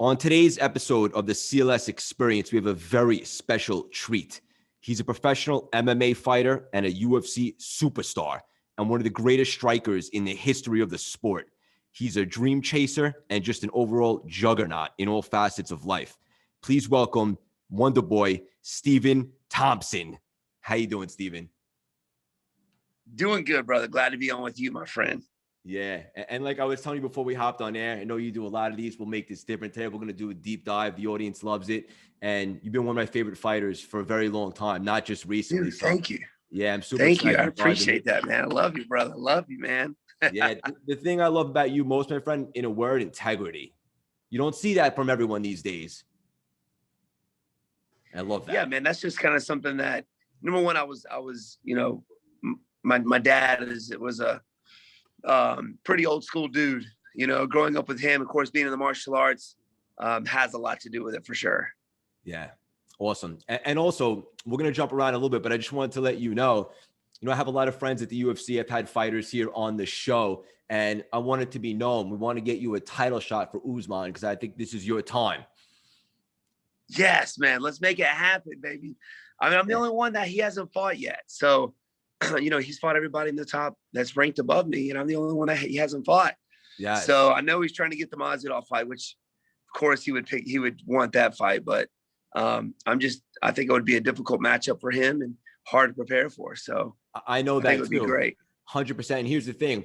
On today's episode of the CLS Experience, we have a very special treat. He's a professional MMA fighter and a UFC superstar, and one of the greatest strikers in the history of the sport. He's a dream chaser and just an overall juggernaut in all facets of life. Please welcome Wonderboy Stephen Thompson. How you doing, Stephen? Doing good, brother. Glad to be on with you, my friend. Yeah. And like I was telling you before we hopped on air, I know you do a lot of these. We'll make this different today. We're going to do a deep dive. The audience loves it. And you've been one of my favorite fighters for a very long time, not just recently. Dude, thank you. Yeah, I'm super excited. Thank you. I appreciate that, man. I love you, brother. I love you, man. Yeah. The thing I love about you most, my friend, in a word, integrity. You don't see that from everyone these days. I love that. Yeah, man. That's just kind of something that, number one, I was, my dad was a pretty old school dude, growing up with him, of course, being in the martial arts, has a lot to do with it for sure. Yeah. Awesome. And also, we're going to jump around a little bit, but I just wanted to let you know, I have a lot of friends at the UFC. I've had fighters here on the show, and I want it to be known. We want to get you a title shot for Usman because I think this is your time. Yes, man. Let's make it happen, baby. I mean, I'm the only one that he hasn't fought yet. So, he's fought everybody in the top that's ranked above me, and I'm the only one that he hasn't fought. Yeah. So I know he's trying to get the Masvidal fight, which of course he would want that fight, but I think it would be a difficult matchup for him and hard to prepare for. So I know that I think it would be great. 100%. And here's the thing.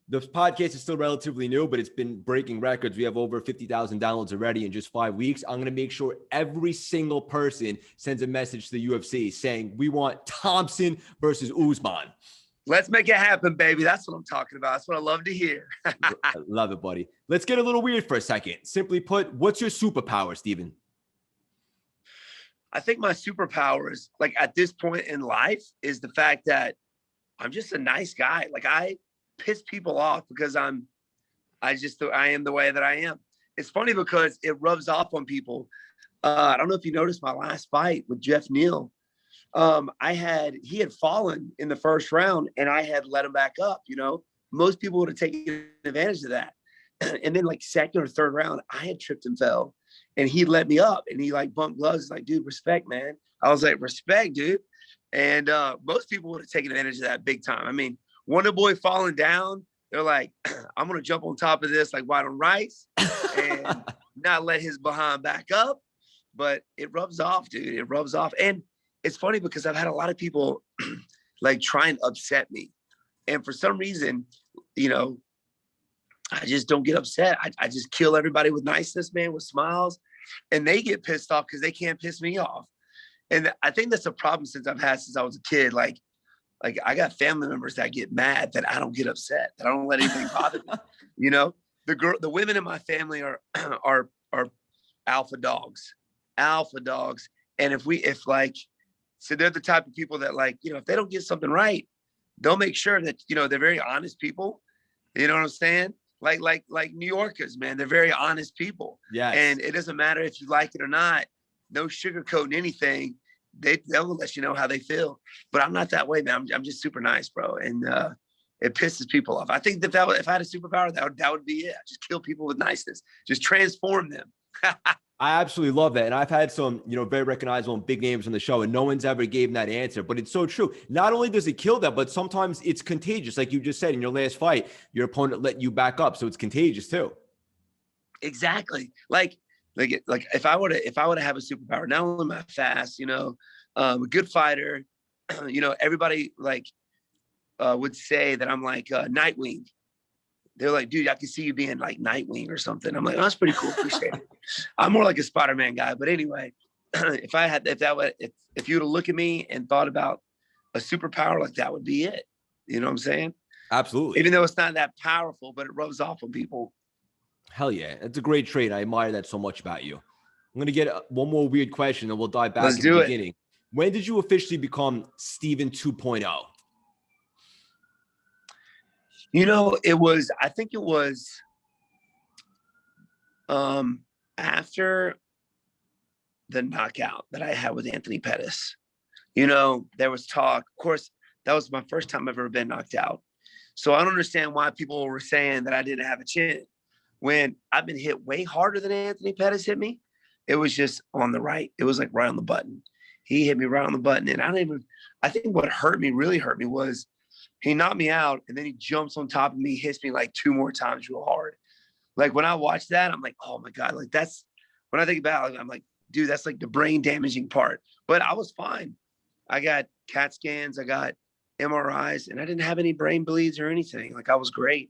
The podcast is still relatively new, but it's been breaking records. We have over 50,000 downloads already in just 5 weeks. I'm going to make sure every single person sends a message to the UFC saying, we want Thompson versus Usman. Let's make it happen, baby. That's what I'm talking about. That's what I love to hear. I love it, buddy. Let's get a little weird for a second. Simply put, what's your superpower, Stephen? I think my superpower is, like, at this point in life, is the fact that I'm just a nice guy. Like, I piss people off because I am the way that I am. It's funny because it rubs off on people. I don't know if you noticed my last fight with Jeff Neal. He had fallen in the first round and I had let him back up. Most people would have taken advantage of that. And then, like, second or third round, I had tripped and fell and he let me up and he, like, bumped gloves. Like, dude, respect, man. I was like, respect, dude. And most people would have taken advantage of that big time. I mean, Wonderboy falling down, they're like, I'm going to jump on top of this like white on rice and not let his behind back up. But it rubs off, dude. It rubs off. And it's funny because I've had a lot of people like try and upset me. And for some reason, I just don't get upset. I just kill everybody with niceness, man, with smiles. And they get pissed off because they can't piss me off. And I think that's a problem since I was a kid. Like I got family members that get mad that I don't get upset, that I don't let anything bother me. The women in my family are alpha dogs. And so they're the type of people that, like, if they don't get something right, they'll make sure that, they're very honest people. You know what I'm saying? Like New Yorkers, man, they're very honest people. Yeah. And it doesn't matter if you like it or not. No sugarcoating anything. They'll let you know how they feel. But I'm not that way, man. I'm just super nice, bro. And it pisses people off. I think if I had a superpower, that would be it. Just kill people with niceness. Just transform them. I absolutely love that. And I've had some, very recognizable and big names on the show, and no one's ever gave that answer, but it's so true. Not only does it kill that, but sometimes it's contagious. Like you just said in your last fight, your opponent let you back up. So it's contagious too. Exactly. Like if I were to have a superpower, not only am I fast, a good fighter, everybody would say that I'm like Nightwing. They're like, dude, I can see you being like Nightwing or something. I'm like, oh, that's pretty cool. Appreciate it. I'm more like a Spider-Man guy. But anyway, if you were to look at me and thought about a superpower, like, that would be it. You know what I'm saying? Absolutely. Even though it's not that powerful, but it rubs off on people. Hell yeah. That's a great trait. I admire that so much about you. I'm going to get one more weird question and we'll dive back to the beginning. When did you officially become Stephen 2.0? I think it was after the knockout that I had with Anthony Pettis. There was talk. Of course, that was my first time I've ever been knocked out. So I don't understand why people were saying that I didn't have a chin. when I've been hit way harder than Anthony Pettis hit me, it was just on the right. It was like right on the button. He hit me right on the button. And I think what really hurt me was he knocked me out and then he jumps on top of me, hits me like 2 more times real hard. Like when I watch that, I'm like, oh my God, like that's, when I think about it, I'm like, dude, that's like the brain damaging part. But I was fine. I got CAT scans, I got MRIs, and I didn't have any brain bleeds or anything. Like I was great.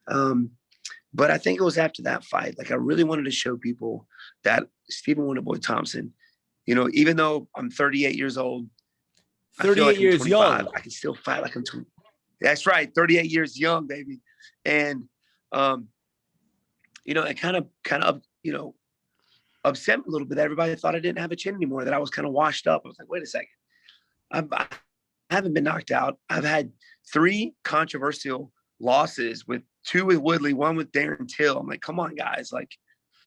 But I think it was after that fight, like I really wanted to show people that Stephen Wonderboy Thompson, you know, even though I'm 38 years old, 38 like years young, I can still fight like I'm 20. That's right, 38 years young, baby. And you know, it kind of, you know, upset me a little bit. Everybody thought I didn't have a chin anymore, that I was kind of washed up. I was like, wait a second. I haven't been knocked out. I've had 3 controversial losses, with 2 with Woodley, 1 with Darren Till. I'm like, come on, guys. Like,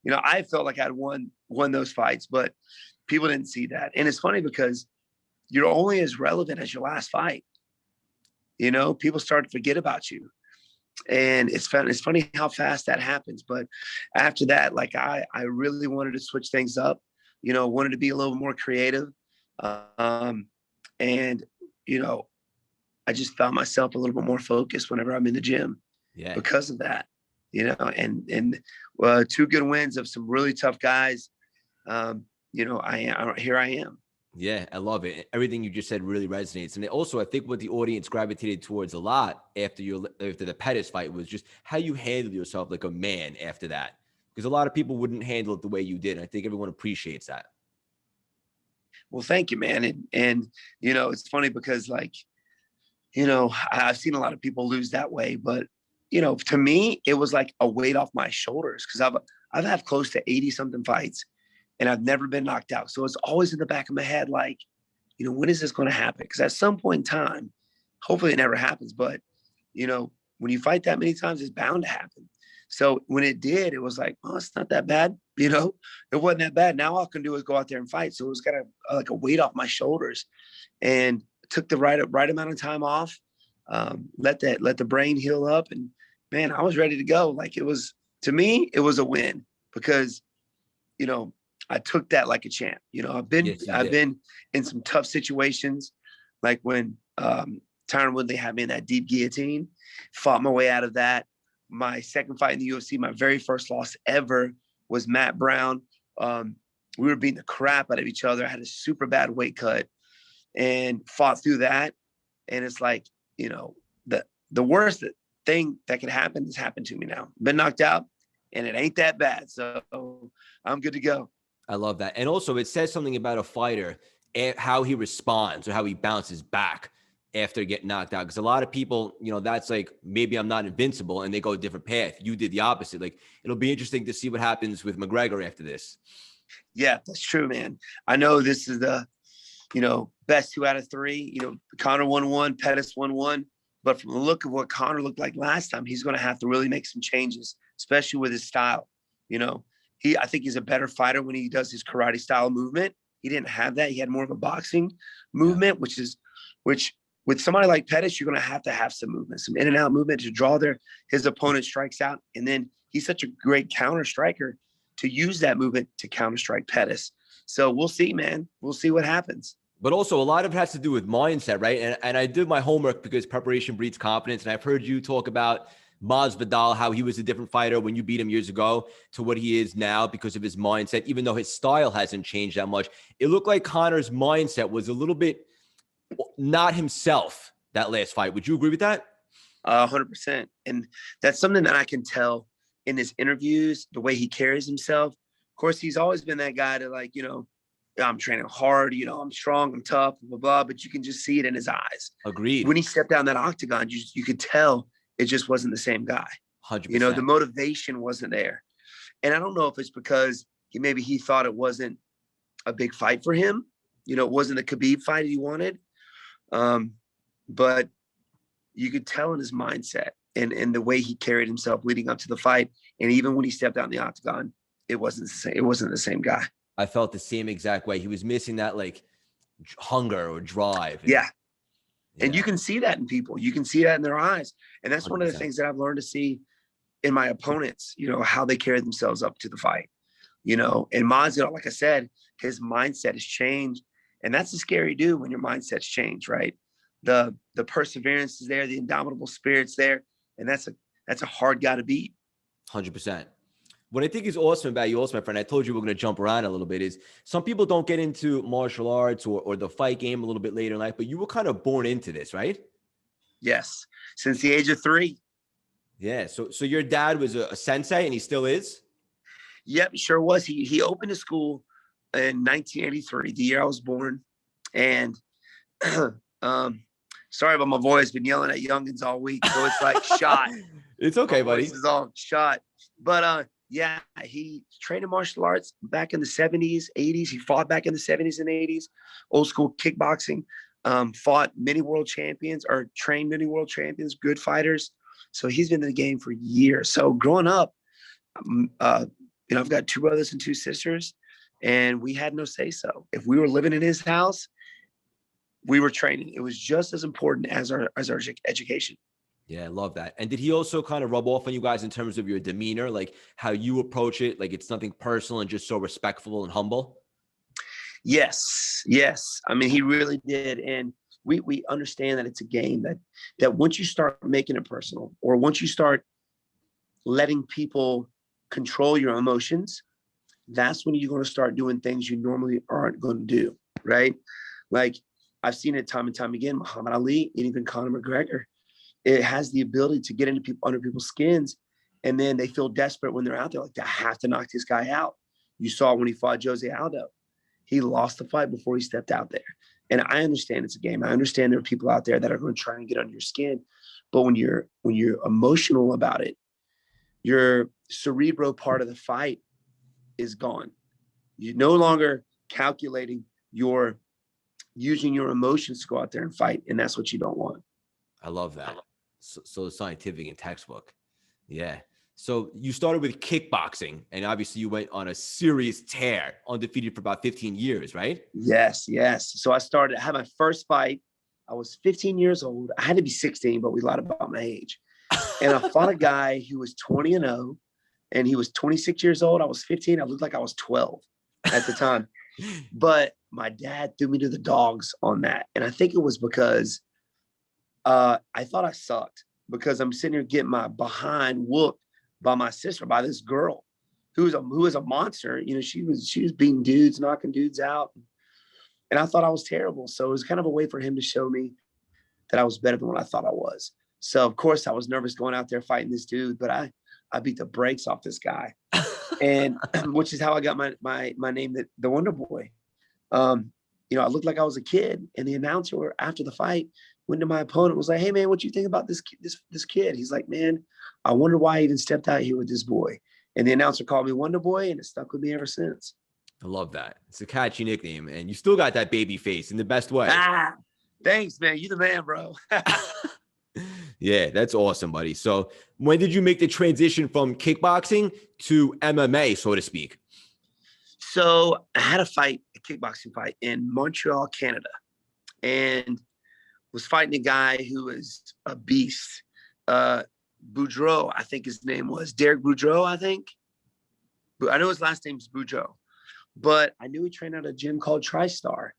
you know, I felt like I'd won those fights, but people didn't see that. And it's funny because you're only as relevant as your last fight. You know, people start to forget about you. And it's funny how fast that happens. But after that, like I really wanted to switch things up, you know, wanted to be a little more creative. And, you know, I just found myself a little bit more focused whenever I'm in the gym because of that, you know, and 2 good wins of some really tough guys. You know, here I am. Yeah, I love it. Everything you just said really resonates. And also, I think what the audience gravitated towards a lot after the Pettis fight was just how you handled yourself like a man after that. Because a lot of people wouldn't handle it the way you did. And I think everyone appreciates that. Well, thank you, man. And you know, it's funny because, like, you know, I've seen a lot of people lose that way, but you know, to me, it was like a weight off my shoulders, because I've had close to 80 something fights and I've never been knocked out. So it's always in the back of my head, like, you know, when is this going to happen? Because at some point in time, hopefully it never happens, but you know, when you fight that many times, it's bound to happen. So when it did, it was like, oh, it's not that bad. You know, it wasn't that bad. Now all I can do is go out there and fight. So it was kind of like a weight off my shoulders, and took the right amount of time off. Let the brain heal up, and man, I was ready to go. Like, it was, to me, it was a win, because, you know, I took that like a champ. You know, I've been in some tough situations, like when Tyron Woodley had me in that deep guillotine, fought my way out of that. My second fight in the UFC, my very first loss ever, was Matt Brown. We were beating the crap out of each other. I had a super bad weight cut and fought through that. And it's like, you know, the worst thing that could happen has happened to me now. Been knocked out, and it ain't that bad. So I'm good to go. I love that. And also, it says something about a fighter, how he responds or how he bounces back after getting knocked out. Because a lot of people, you know, that's like, maybe I'm not invincible, and they go a different path. You did the opposite. Like, it'll be interesting to see what happens with McGregor after this. Yeah, that's true, man. I know this is the, you know, best 2 out of 3. You know, Conor won 1, Pettis won 1. But from the look of what Conor looked like last time, he's going to have to really make some changes, especially with his style. You know, I think he's a better fighter when he does his karate style movement. He didn't have that. He had more of a boxing movement, which with somebody like Pettis, you're going to have some movement, some in and out movement to draw his opponent strikes out. And then he's such a great counter striker to use that movement to counter strike Pettis. So we'll see, man. We'll see what happens. But also, a lot of it has to do with mindset, right? And I did my homework, because preparation breeds confidence. And I've heard you talk about Masvidal, how he was a different fighter when you beat him years ago to what he is now because of his mindset, even though his style hasn't changed that much. It looked like Conor's mindset was a little bit not himself that last fight. Would you agree with that? 100%. And that's something that I can tell in his interviews, the way he carries himself. Of course, he's always been that guy to, like, you know, I'm training hard, you know, I'm strong, I'm tough, blah, blah, blah, but you can just see it in his eyes. Agreed. When he stepped down that octagon, you could tell it just wasn't the same guy. 100%. You know, the motivation wasn't there. And I don't know if it's because he thought it wasn't a big fight for him. You know, it wasn't the Khabib fight he wanted. But you could tell in his mindset and the way he carried himself leading up to the fight. And even when he stepped out in the octagon, it wasn't the same. It wasn't the same guy. I felt the same exact way. He was missing that, like, hunger or drive. And you can see that in people. You can see that in their eyes. And that's 100%. One of the things that I've learned to see in my opponents, you know, how they carry themselves up to the fight, you know, and Mazio, like I said, his mindset has changed. And that's a scary dude when your mindset's changed, right? The perseverance is there, the indomitable spirit's there. And that's a hard guy to beat. 100%. What I think is awesome about you also, my friend, I told you we're going to jump around a little bit, is some people don't get into martial arts or the fight game a little bit later in life, but you were kind of born into this, right? Yes. Since the age of 3. Yeah. So your dad was a sensei and he still is? Yep, sure was. He opened a school in 1983, the year I was born. And sorry about my voice, been yelling at youngins all week. So it's like shot. It's okay, buddy. This is all shot. But yeah, he trained in martial arts back in the 70s, 80s. He fought back in the 70s and 80s, old school kickboxing, fought many world champions or trained many world champions, good fighters. So he's been in the game for years. So growing up, you know, I've got 2 brothers and 2 sisters, and we had no say so. If we were living in his house, we were training. It was just as important as our education. Yeah, I love that. And did he also kind of rub off on you guys in terms of your demeanor, like how you approach it? Like it's nothing personal and just so respectful and humble? Yes. I mean, he really did. And we understand that it's a game that once you start making it personal, or once you start letting people control your emotions, that's when you're going to start doing things you normally aren't going to do, right? Like I've seen it time and time again, Muhammad Ali and even Conor McGregor. It has the ability to get into people under people's skins, and then they feel desperate when they're out there, like I have to knock this guy out. You saw it when he fought Jose Aldo. He lost the fight before he stepped out there. And I understand it's a game. I understand there are people out there that are going to try and get under your skin. But when you're emotional about it, your cerebral part of the fight is gone. You're no longer calculating, you're using your emotions to go out there and fight. And that's what you don't want. I love that. So scientific and textbook. Yeah. So you started with kickboxing, and obviously you went on a serious tear, undefeated for about 15 years, right? Yes. So I had my first fight. I was 15 years old. I had to be 16, but we lied about my age. And I fought a guy who was 20-0, and he was 26 years old. I was 15. I looked like I was 12 at the time. But my dad threw me to the dogs on that. And I think it was because I thought I sucked, because I'm sitting here getting my behind whooped by my sister, by this girl who was a monster. You know, she was beating dudes, knocking dudes out. And I thought I was terrible. So it was kind of a way for him to show me that I was better than what I thought I was. So of course I was nervous going out there fighting this dude, but I beat the brakes off this guy. And which is how I got my name, the Wonderboy. You know, I looked like I was a kid, and the announcer after the fight went to my opponent, was like, "Hey man, what you think about this kid?" He's like, "Man, I wonder why I even stepped out here with this boy." And the announcer called me Wonderboy, and it stuck with me ever since. I love that. It's a catchy nickname, and you still got that baby face in the best way. Thanks, man. You the man, bro. Yeah, that's awesome, buddy. So when did you make the transition from kickboxing to MMA, so to speak? So I had a kickboxing fight in Montreal, Canada, and was fighting a guy who was a beast. Boudreaux, I think his name was Derek Boudreaux, I think. I know his last name's Boudreaux, but I knew he trained at a gym called TriStar.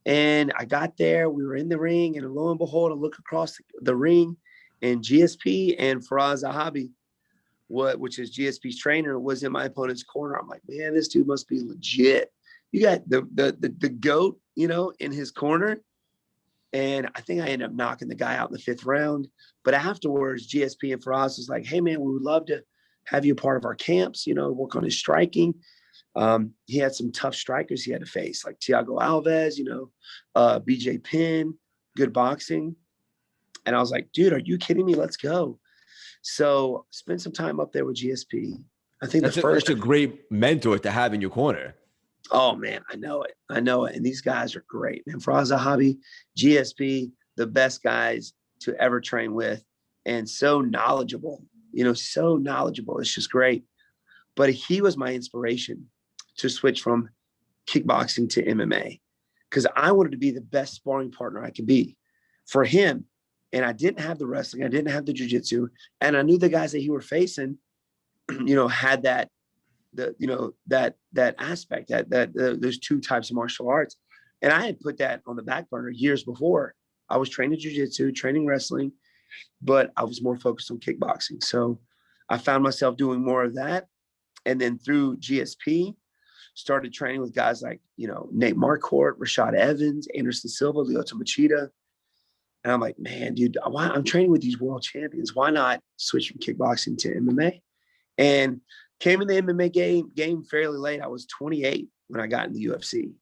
And I got there, we were in the ring, and lo and behold, I look across the ring, and GSP and Faraz Zahabi, which is GSP's trainer, was in my opponent's corner. I'm like, man, this dude must be legit. You got the GOAT, you know, in his corner. And I think I ended up knocking the guy out in the 5th round. But afterwards, GSP and Faraz was like, "Hey man, we would love to have you a part of our camps, you know, work on his striking." He had some tough strikers he had to face, like Thiago Alves, you know, BJ Penn, good boxing. And I was like, "Dude, are you kidding me? Let's go." So spend some time up there with GSP. I think that's a great mentor to have in your corner. Oh man, I know it. And these guys are great, man. Faraz Zahabi, GSP, the best guys to ever train with, and so knowledgeable, you know, so knowledgeable. It's just great. But he was my inspiration to switch from kickboxing to MMA, because I wanted to be the best sparring partner I could be for him. And I didn't have the wrestling. I didn't have the jiu-jitsu. And I knew the guys that he were facing, had that, that aspect, those two types of martial arts. And I had put that on the back burner years before. I was training jiu-jitsu, training wrestling, but I was more focused on kickboxing. So I found myself doing more of that. And then through GSP, started training with guys like, Nate Marquardt, Rashad Evans, Anderson Silva, Lyoto Machida. And I'm like, man, dude, I'm training with these world champions. Why not switch from kickboxing to MMA? And came in the MMA game fairly late. I was 28 when I got in the UFC.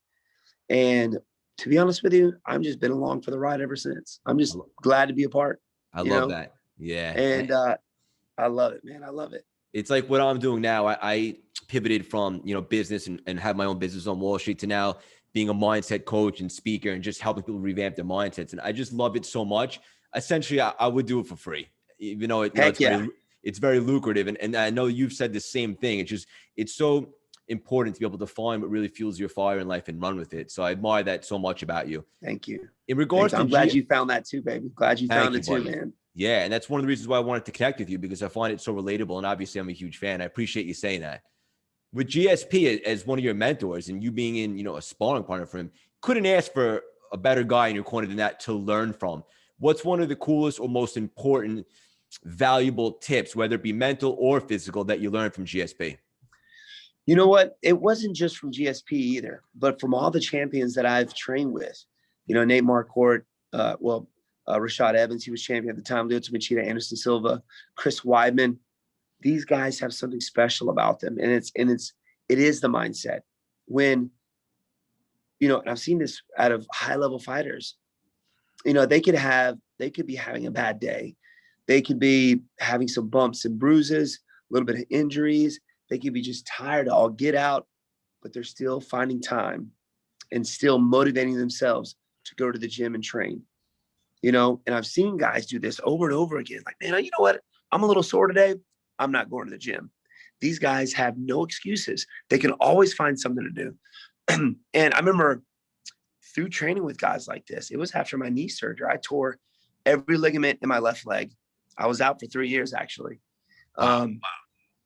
And to be honest with you, I've just been along for the ride ever since. I'm just glad to be a part. I love that. Yeah. And I love it, man. I love it. It's like what I'm doing now. I pivoted from, business and have my own business on Wall Street to now being a mindset coach and speaker and just helping people revamp their mindsets. And I just love it so much. Essentially, I would do it for free, even though it's very lucrative. And I know you've said the same thing. It's so important to be able to find what really fuels your fire in life and run with it. So I admire that so much about you. Thank you. In regards to I'm glad you found that too, baby. Glad you found it too, man. Yeah. And that's one of the reasons why I wanted to connect with you, because I find it so relatable. And obviously I'm a huge fan. I appreciate you saying that. With GSP as one of your mentors and you being in, a sparring partner for him, couldn't ask for a better guy in your corner than that to learn from. What's one of the coolest or most important, valuable tips, whether it be mental or physical, that you learned from GSP? You know what? It wasn't just from GSP either, but from all the champions that I've trained with. Nate Marquardt, Rashad Evans, he was champion at the time, Lyoto Machida, Anderson Silva, Chris Weidman. These guys have something special about them. And it is the mindset. When, and I've seen this out of high level fighters, they could be having a bad day. They could be having some bumps and bruises, a little bit of injuries. They could be just tired to all get out, but they're still finding time and still motivating themselves to go to the gym and train, and I've seen guys do this over and over again. Like, man, you know what? I'm a little sore today. I'm not going to the gym. These guys have no excuses. They can always find something to do. And I remember through training with guys like this, it was after my knee surgery. I tore every ligament in my left leg. I was out for 3 years, actually.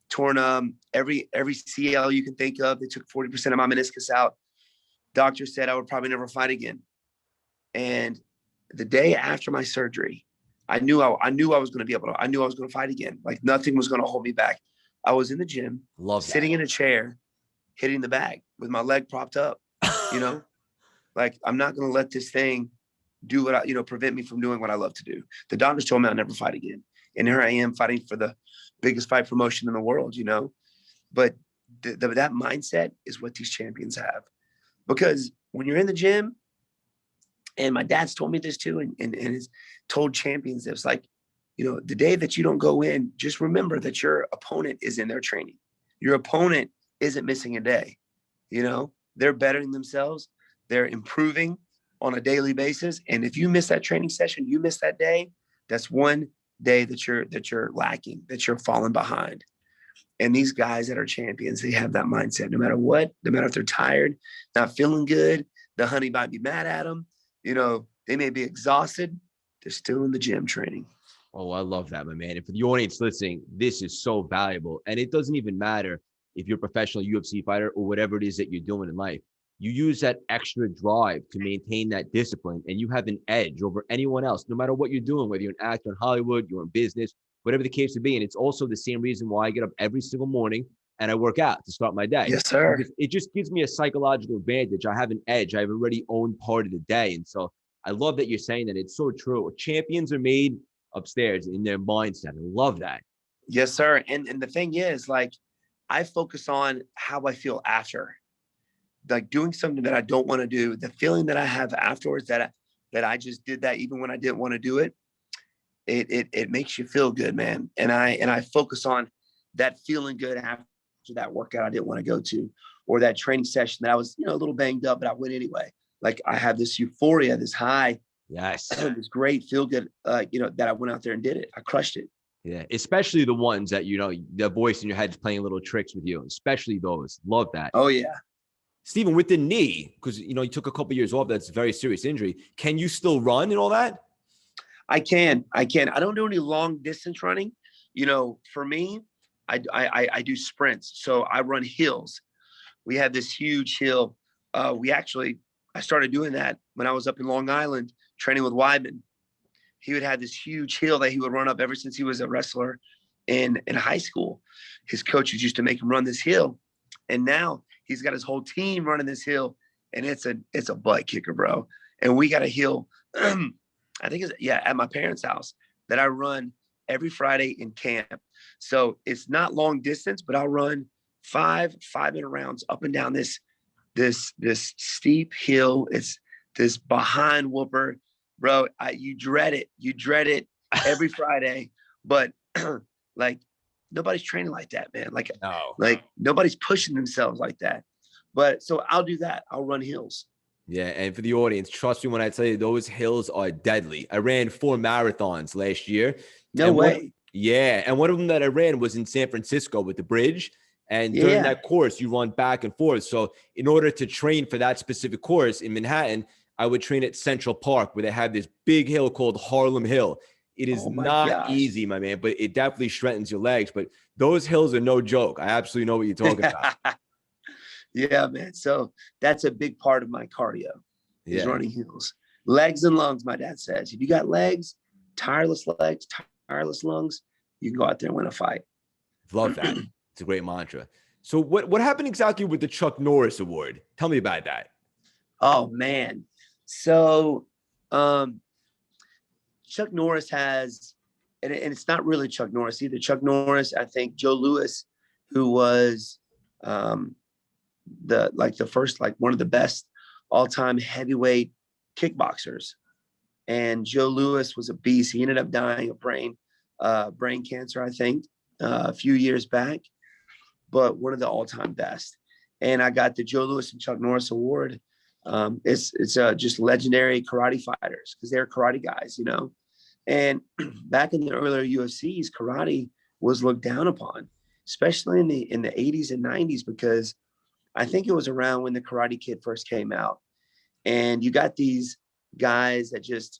Torn every CL you can think of. They took 40% of my meniscus out. Doctor said I would probably never fight again. And the day after my surgery, I knew I was going to fight again. Like nothing was going to hold me back. I was in the gym, sitting in a chair, hitting the bag with my leg propped up, like I'm not going to let this thing do what prevent me from doing what I love to do. The doctors told me I'll never fight again. And here I am fighting for the biggest fight promotion in the world, but that mindset is what these champions have, because when you're in the gym, and my dad's told me this too, and has told champions this, like, the day that you don't go in, just remember that your opponent is in their training. Your opponent isn't missing a day. They're bettering themselves. They're improving on a daily basis. And if you miss that training session, you miss that day, that's one day that you're lacking, that you're falling behind. And these guys that are champions, they have that mindset. No matter what, no matter if they're tired, not feeling good, the honey might be mad at them. They may be exhausted. They're still in the gym training. Oh, I love that, my man. And for the audience listening, this is so valuable. And it doesn't even matter if you're a professional UFC fighter or whatever it is that you're doing in life. You use that extra drive to maintain that discipline, and you have an edge over anyone else, no matter what you're doing, whether you're an actor in Hollywood, you're in business, whatever the case may be. And it's also the same reason why I get up every single morning and I work out to start my day. Yes, sir. Because it just gives me a psychological advantage. I have an edge. I've already owned part of the day. And so I love that you're saying that. It's so true. Champions are made upstairs in their mindset. I love that. Yes, sir. And the thing is, like, I focus on how I feel after, like doing something that I don't want to do, the feeling that I have afterwards that I just did that even when I didn't want to do it. It makes you feel good, man. And I focus on that feeling good after that workout I didn't want to go to, or that training session that I was, a little banged up, but I went anyway. Like I have this euphoria, this high, yes, this great feel good, that I went out there and did it. I crushed it. Yeah, especially the ones that, the voice in your head is playing little tricks with you, especially those. Love that. Oh, yeah. Stephen, with the knee, because, you took a couple of years off, that's a very serious injury. Can you still run and all that? I can. I don't do any long distance running. For me, I do sprints. So I run hills. We have this huge hill. I started doing that when I was up in Long Island training with Weidman. He would have this huge hill that he would run up ever since he was a wrestler in high school. His coaches used to make him run this hill. And now he's got his whole team running this hill. And it's a butt kicker, bro. And we got a hill, I think at my parents' house that I run every Friday in camp. So it's not long distance, but I'll run 5-minute rounds up and down this steep hill. It's this behind whooper, bro. You dread it. You dread it every Friday, but like nobody's training like that, man. Like nobody's pushing themselves like that. But so I'll do that. I'll run hills. Yeah, and for the audience, trust me when I tell you, those hills are deadly. I ran 4 marathons last year. No way. And one of them that I ran was in San Francisco with the bridge. And during that course, you run back and forth. So in order to train for that specific course in Manhattan, I would train at Central Park, where they have this big hill called Harlem Hill. It is not easy, my man, but it definitely strengthens your legs. But those hills are no joke. I absolutely know what you're talking about. Yeah, man. So that's a big part of my cardio is running hills. Legs and lungs, my dad says. If you got tireless lungs, you can go out there and win a fight. Love that. It's a great mantra. So what happened exactly with the Chuck Norris Award? Tell me about that. Oh, man. So Chuck Norris has, and it's not really Chuck Norris either. Chuck Norris, I think Joe Louis, who was the first, one of the best all-time heavyweight kickboxers. And Joe Louis was a beast. He ended up dying of brain cancer, I think, a few years back, but one of the all-time best. And I got the Joe Louis and Chuck Norris Award. It's just legendary karate fighters because they're karate guys, And back in the earlier UFCs, karate was looked down upon, especially in the 80s and 90s, because I think it was around when the Karate Kid first came out. And you got these guys that just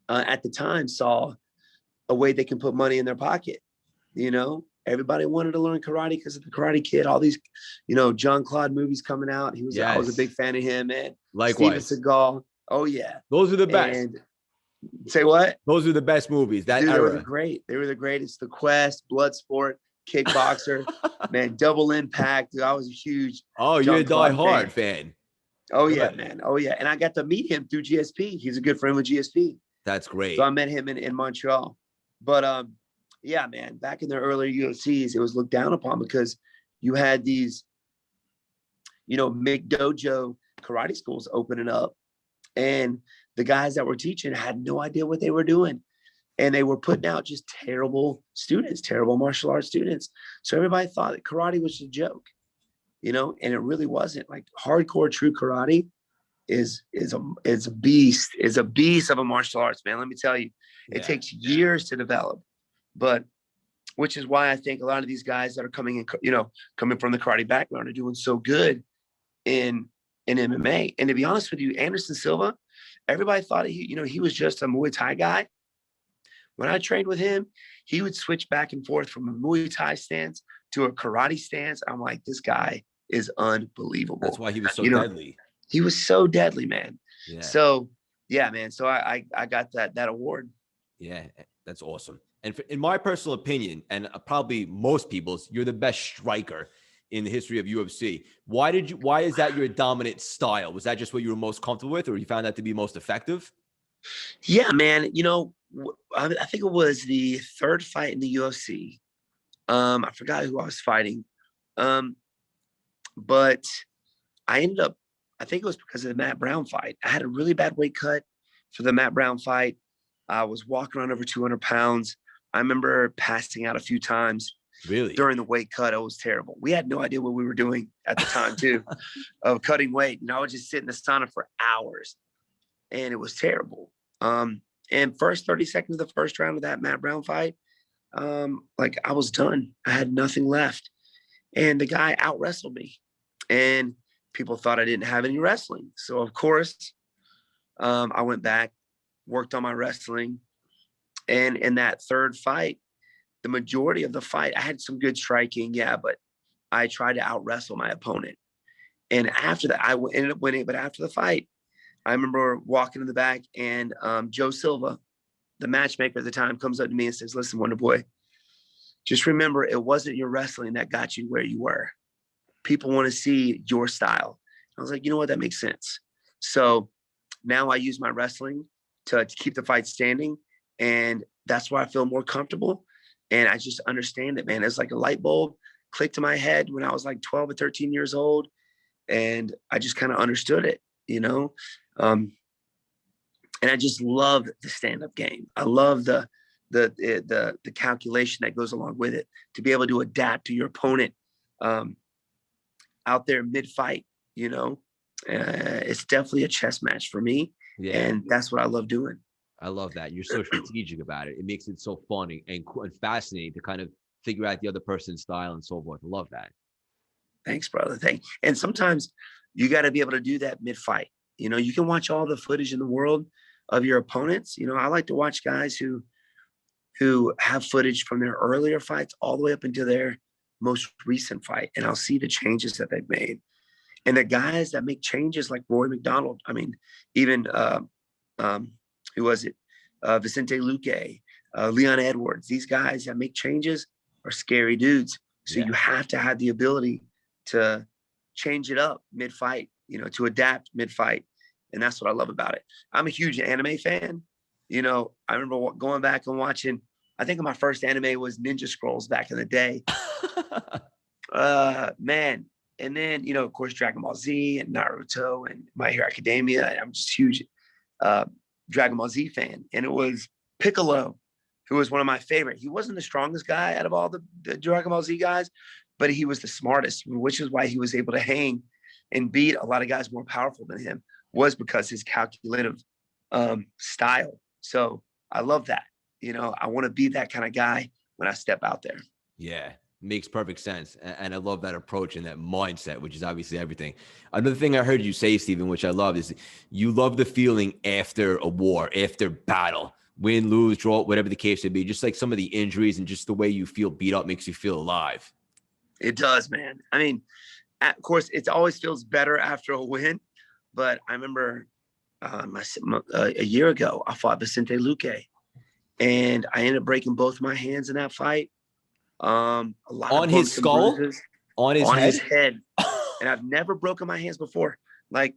at the time saw a way they can put money in their pocket. Everybody wanted to learn karate because of the Karate Kid. All these, Jean-Claude movies coming out. I was a big fan of him, man. Likewise. Steven Seagal. Oh yeah, those are the best. And, say what? Those are the best movies. That era. They were great. They were the greatest. The Quest, Bloodsport, Kickboxer, man. Double Impact. Dude, I was a huge. Oh, you're a die-hard fan. Oh yeah, man. Oh yeah, and I got to meet him through GSP. He's a good friend with GSP. That's great. So I met him in Montreal. But yeah, man. Back in the earlier UFCs, it was looked down upon because you had these, McDojo karate schools opening up, and the guys that were teaching had no idea what they were doing. And they were putting out just terrible students, terrible martial arts students. So everybody thought that karate was a joke, and it really wasn't. Like hardcore true karate is a beast of a martial arts, man. Let me tell you, it takes years to develop, but which is why I think a lot of these guys that are coming from the karate background are doing so good in MMA. And to be honest with you, Anderson Silva, everybody thought he was just a Muay Thai guy. When I trained with him, he would switch back and forth from a Muay Thai stance to a karate stance. I'm like, this guy is unbelievable. That's why he was so deadly. He was so deadly, man. Yeah. So, yeah, man. So I got that award. Yeah, that's awesome. And in my personal opinion, and probably most people's, you're the best striker in the history of UFC. Why is that your dominant style? Was that just what you were most comfortable with, or you found that to be most effective? Yeah, man. I think it was the third fight in the UFC. I forgot who I was fighting. But I ended up, I think it was because of the Matt Brown fight. I had a really bad weight cut for the Matt Brown fight. I was walking around over 200 pounds. I remember passing out a few times. Really? During the weight cut. It was terrible. We had no idea what we were doing at the time too, of cutting weight. I would just sit in the sauna for hours, and it was terrible. And first 30 seconds of the first round of that Matt Brown fight, I was done. I had nothing left. And the guy out wrestled me, and people thought I didn't have any wrestling. So of course, I went back, worked on my wrestling. And in that third fight, the majority of the fight, I had some good striking, yeah, but I tried to out wrestle my opponent. And after that, I ended up winning. But after the fight, I remember walking in the back, and Joe Silva, the matchmaker at the time, comes up to me and says, "Listen, Wonderboy, just remember, it wasn't your wrestling that got you where you were. People want to see your style." I was like, you know what? That makes sense. So now I use my wrestling to keep the fight standing. And that's where I feel more comfortable. And I just understand it, man. It's like a light bulb clicked to my head when I was like 12 or 13 years old. And I just kind of understood it, you know? And I just love the stand-up game. I love the calculation that goes along with it, to be able to adapt to your opponent out there mid-fight, you know? It's definitely a chess match for me. Yeah. And that's what I love doing. I love that. You're so strategic about it. It makes it so fun and fascinating to kind of figure out the other person's style and so forth. I love that. Thanks, brother. And sometimes you got to be able to do that mid-fight. You know, you can watch all the footage in the world of your opponents. You know, I like to watch guys who have footage from their earlier fights all the way up into their most recent fight. And I'll see the changes that they've made. And the guys that make changes like Roy McDonald, I mean, even, who was it? Vicente Luque, Leon Edwards. These guys that make changes are scary dudes. So you have to have the ability to change it up mid-fight, you know, to adapt mid-fight. And that's what I love about it. I'm a huge anime fan. You know, I remember going back and watching, I think my first anime was Ninja Scrolls back in the day. Man. And then, you know, of course, Dragon Ball Z and Naruto and My Hero Academia. I'm just a huge Dragon Ball Z fan. And it was Piccolo, who was one of my favorite. He wasn't the strongest guy out of all the Dragon Ball Z guys, but he was the smartest, which is why he was able to hang and beat a lot of guys more powerful than him, was because his calculative style. So I love that. You know, I want to be that kind of guy when I step out there. Yeah. Makes perfect sense. And I love that approach and that mindset, which is obviously everything. Another thing I heard you say, Stephen, which I love, is you love the feeling after a war, after battle, win, lose, draw, whatever the case may be. Just like some of the injuries and just the way you feel beat up makes you feel alive. It does, man. I mean, of course, it always feels better after a win. But I remember a year ago, I fought Vicente Luque, and I ended up breaking both my hands in that fight. A lot on of his skull, on his head. And I've never broken my hands before. Like,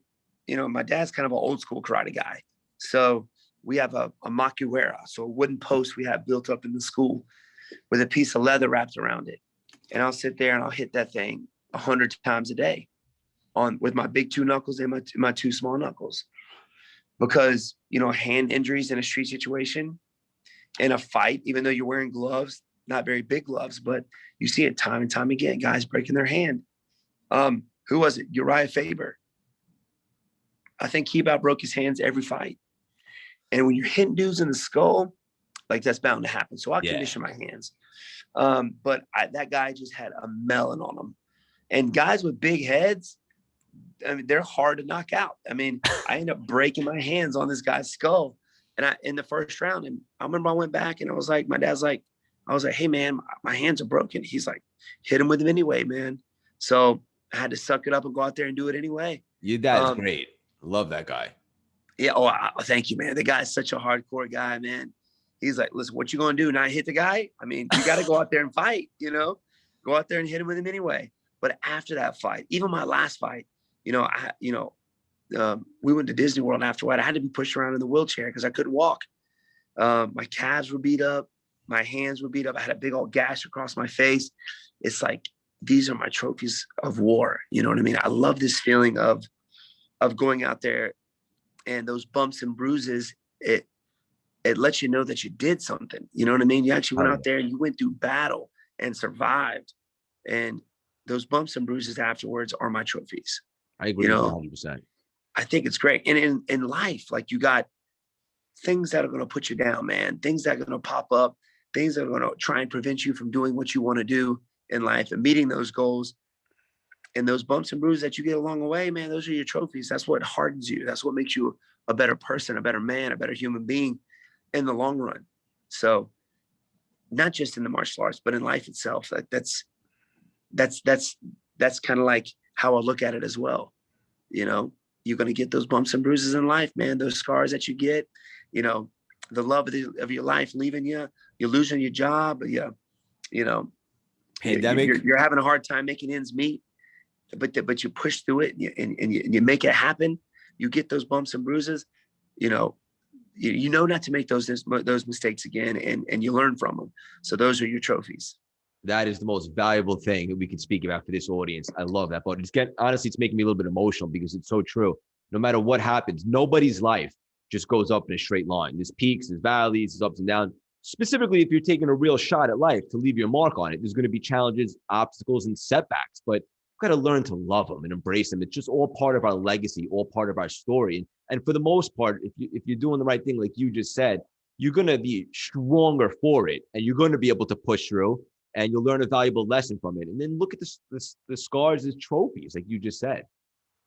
you know, my dad's kind of an old school karate guy. So we have a makiwara, so a wooden post we have built up in the school with a piece of leather wrapped around it. And I'll sit there and I'll hit that thing 100 times a day with my big two knuckles and my two small knuckles. Because, you know, hand injuries in a street situation, in a fight, even though you're wearing gloves, not very big gloves, but you see it time and time again, guys breaking their hand. Who was it? Uriah Faber. I think he about broke his hands every fight. And when you're hitting dudes in the skull, like, that's bound to happen. So I condition my hands. But that guy just had a melon on him. And guys with big heads, I mean, they're hard to knock out. I mean, I ended up breaking my hands on this guy's skull. And in the first round, and I remember I went back and I was like, my dad's like, I was like, hey, man, my hands are broken. He's like, hit him with him anyway, man. So I had to suck it up and go out there and do it anyway. Your dad's great. Love that guy. Yeah. Oh, thank you, man. The guy's such a hardcore guy, man. He's like, listen, what you going to do? Not hit the guy? I mean, you got to go out there and fight, you know, go out there and hit him with him anyway. But after that fight, even my last fight, you know, we went to Disney World afterward. I had to be pushed around in the wheelchair because I couldn't walk. My calves were beat up. My hands were beat up. I had a big old gash across my face. It's like, these are my trophies of war. You know what I mean? I love this feeling of going out there, and those bumps and bruises, it lets you know that you did something. You know what I mean? You actually went out there and you went through battle and survived. And those bumps and bruises afterwards are my trophies. I agree, you know, 100%. I think it's great. And in life, like, you got things that are going to put you down, man. Things that are going to pop up. Things that are going to try and prevent you from doing what you want to do in life and meeting those goals. And those bumps and bruises that you get along the way, man, those are your trophies. That's what hardens you. That's what makes you a better person, a better man, a better human being in the long run. So not just in the martial arts, but in life itself. That's kind of like how I look at it as well. You know, you're going to get those bumps and bruises in life, man, those scars that you get, you know, the love of your life leaving you, you're losing your job, you know, Pandemic. you're having a hard time making ends meet, but you push through it and you make it happen. You get those bumps and bruises, you know, you know not to make those mistakes again, and you learn from them. So those are your trophies. That is the most valuable thing that we can speak about for this audience. I love that. But honestly, it's making me a little bit emotional because it's so true. No matter what happens, nobody's life just goes up in a straight line. There's peaks, there's valleys, there's ups and downs. Specifically, if you're taking a real shot at life to leave your mark on it, there's going to be challenges, obstacles, and setbacks. But we've got to learn to love them and embrace them. It's just all part of our legacy, all part of our story. And for the most part, if you're doing the right thing, like you just said, you're going to be stronger for it, and you're going to be able to push through. And you'll learn a valuable lesson from it. And then look at the scars as trophies, like you just said.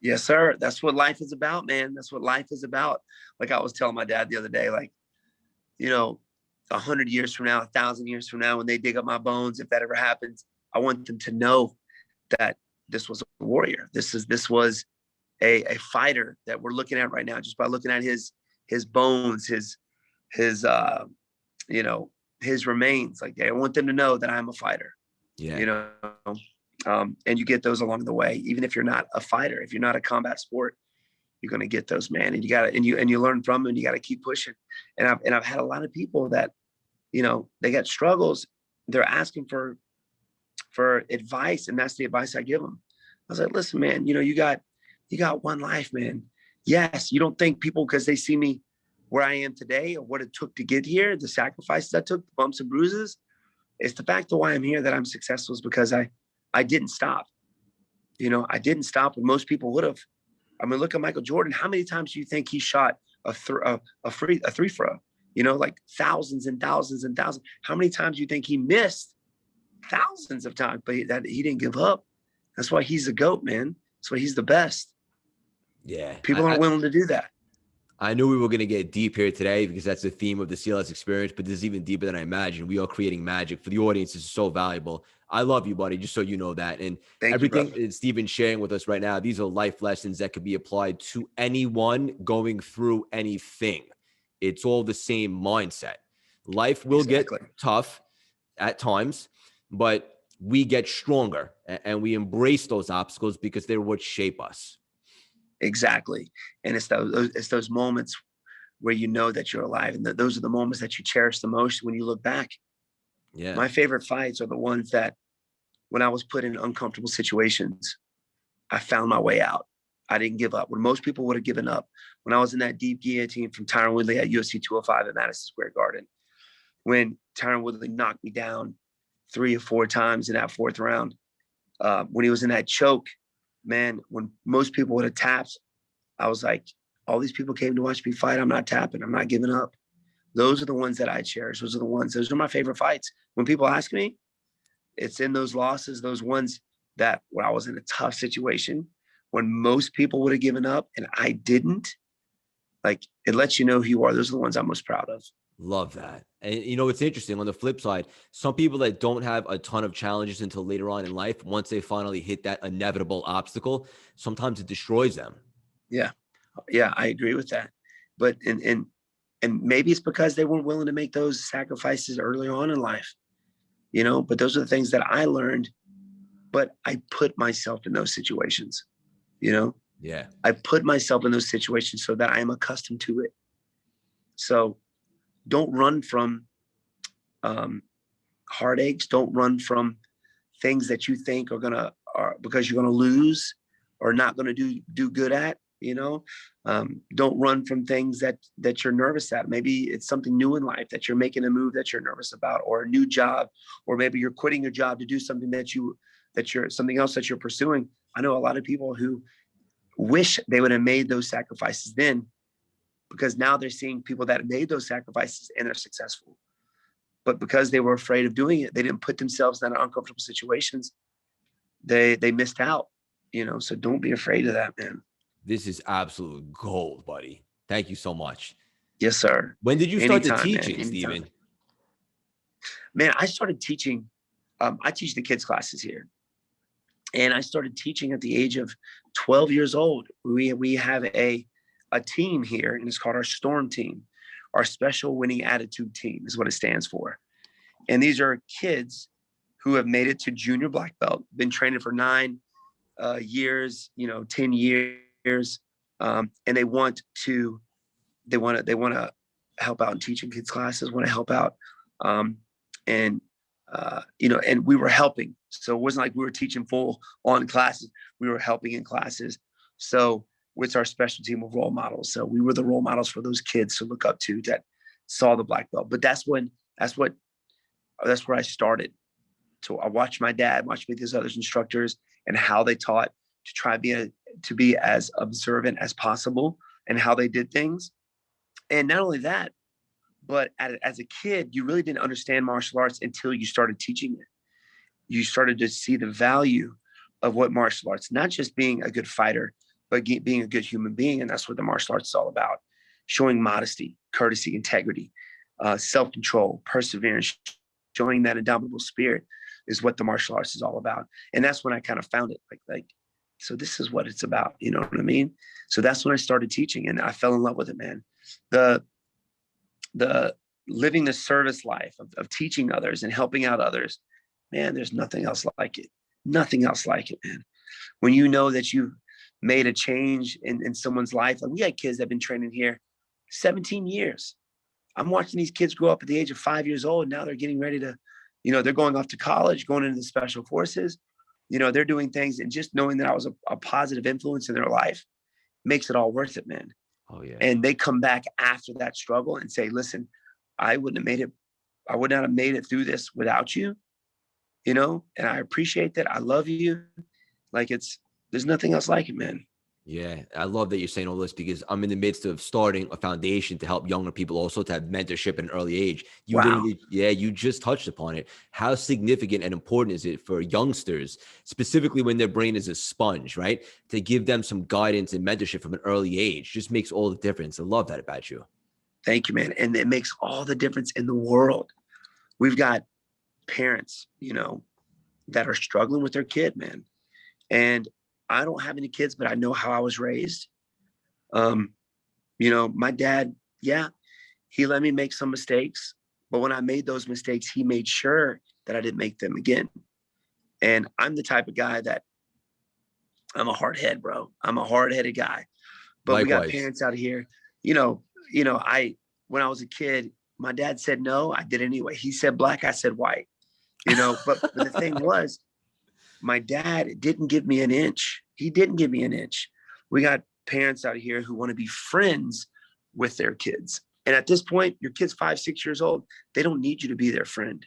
Yes, sir. That's what life is about, man. That's what life is about. Like I was telling my dad the other day, like, you know, 100 years from now, 1,000 years from now, when they dig up my bones, if that ever happens, I want them to know that this was a warrior. This was a fighter that we're looking at right now, just by looking at his bones, his you know, his remains. Like, I want them to know that I'm a fighter. Yeah. You know, and you get those along the way. Even if you're not a fighter, if you're not a combat sport, you're going to get those, man. And you learn from them, and you got to keep pushing. And I've had a lot of people that, you know, they got struggles. They're asking for advice, and that's the advice I give them. I was like, listen, man, you know, you got one life, man. Yes, you don't think people, because they see me where I am today or what it took to get here, the sacrifices I took, the bumps and bruises. It's the fact of why I'm here that I'm successful is because I didn't stop. You know, I didn't stop when most people would have. I mean, look at Michael Jordan. How many times do you think he shot a three throw? You know, like thousands and thousands and thousands. How many times do you think he missed? Thousands of times, but he didn't give up. That's why he's the GOAT, man. That's why he's the best. Yeah. People aren't willing to do that. I knew we were going to get deep here today because that's the theme of the CLS experience, but this is even deeper than I imagined. We are creating magic for the audience. This is so valuable. I love you, buddy, just so you know that. And everything that Stephen's sharing with us right now, these are life lessons that could be applied to anyone going through anything. It's all the same mindset. Life will get tough at times, but we get stronger and we embrace those obstacles because they're what shape us. Exactly. And it's those moments where you know that you're alive. And those are the moments that you cherish the most when you look back. Yeah. My favorite fights are the ones that when I was put in uncomfortable situations, I found my way out. I didn't give up when most people would have given up. When I was in that deep guillotine from Tyron Woodley at UFC 205 at Madison Square Garden, when Tyron Woodley knocked me down 3 or 4 times in that 4th round, when he was in that choke, man, when most people would have tapped, I was like, all these people came to watch me fight. I'm not tapping. I'm not giving up. Those are the ones that I cherish. Those are my favorite fights. When people ask me, it's in those losses, those ones that when I was in a tough situation, when most people would have given up and I didn't, like, it lets you know who you are. Those are the ones I'm most proud of. Love that. And you know, it's interesting on the flip side, some people that don't have a ton of challenges until later on in life, once they finally hit that inevitable obstacle, sometimes it destroys them. Yeah. Yeah, I agree with that. But, and maybe it's because they weren't willing to make those sacrifices early on in life, you know, but those are the things that I learned, but I put myself in those situations, you know? Yeah. I put myself in those situations so that I am accustomed to it. So don't run from heartaches. Don't run from things that you think are because you're going to lose or not going to do good at, you know. Don't run from things that you're nervous at. Maybe it's something new in life that you're making a move that you're nervous about, or a new job, or maybe you're quitting your job to do something something else that you're pursuing. I know a lot of people who wish they would have made those sacrifices then, because now they're seeing people that made those sacrifices and they're successful. But because they were afraid of doing it, they didn't put themselves in uncomfortable situations. They missed out. So don't be afraid of that, man. This is absolute gold, buddy. Thank you so much. Yes, sir. When did you start the Anytime, man. teaching, Anytime. Stephen? Man, I started teaching. I teach the kids classes here. And I started teaching at the age of 12 years old. We have a team here, and it's called our Storm Team. Our Special Winning Attitude Team is what it stands for. And these are kids who have made it to junior black belt, been training for 9 years, 10 years, and they want to help out in teaching kids classes, want to help out, and we were helping. So it wasn't like we were teaching full on classes. We were helping in classes. So it's our special team of role models. So we were the role models for those kids to look up to that saw the black belt. But that's where I started. So I watched my dad, watched these other instructors and how they taught to try to be as observant as possible and how they did things. And not only that, but as a kid, you really didn't understand martial arts until you started teaching it. You started to see the value of what martial arts, not just being a good fighter, but being a good human being. And that's what the martial arts is all about. Showing modesty, courtesy, integrity, self-control, perseverance, showing that indomitable spirit is what the martial arts is all about. And that's when I kind of found it so this is what it's about. You know what I mean? So that's when I started teaching and I fell in love with it, man. The living the service life of teaching others and helping out others, man, there's nothing else like it. Nothing else like it, man. When you know that you've made a change in someone's life. Like we had kids that have been training here 17 years. I'm watching these kids grow up at the age of 5 years old. Now they're getting ready to, they're going off to college, going into the special forces. They're doing things, and just knowing that I was a positive influence in their life makes it all worth it, man. Oh yeah. And they come back after that struggle and say, listen, I would not have made it through this without you, and I appreciate that. I love you. There's nothing else like it, man. Yeah, I love that you're saying all this because I'm in the midst of starting a foundation to help younger people also to have mentorship at an early age. You just touched upon it. How significant and important is it for youngsters, specifically when their brain is a sponge, right? To give them some guidance and mentorship from an early age just makes all the difference. I love that about you. Thank you, man. And it makes all the difference in the world. We've got parents, that are struggling with their kid, man. And I don't have any kids, but I know how I was raised. My dad, he let me make some mistakes, but when I made those mistakes, he made sure that I didn't make them again. And I'm the type of guy that I'm a hard head, bro. I'm a hard-headed guy. But Likewise. We got parents out here, when I was a kid, my dad said no, I did anyway. He said black, I said white, but the thing was, my dad didn't give me an inch. He didn't give me an inch. We got parents out here who want to be friends with their kids. And at this point, your kid's 5, 6 years old. They don't need you to be their friend.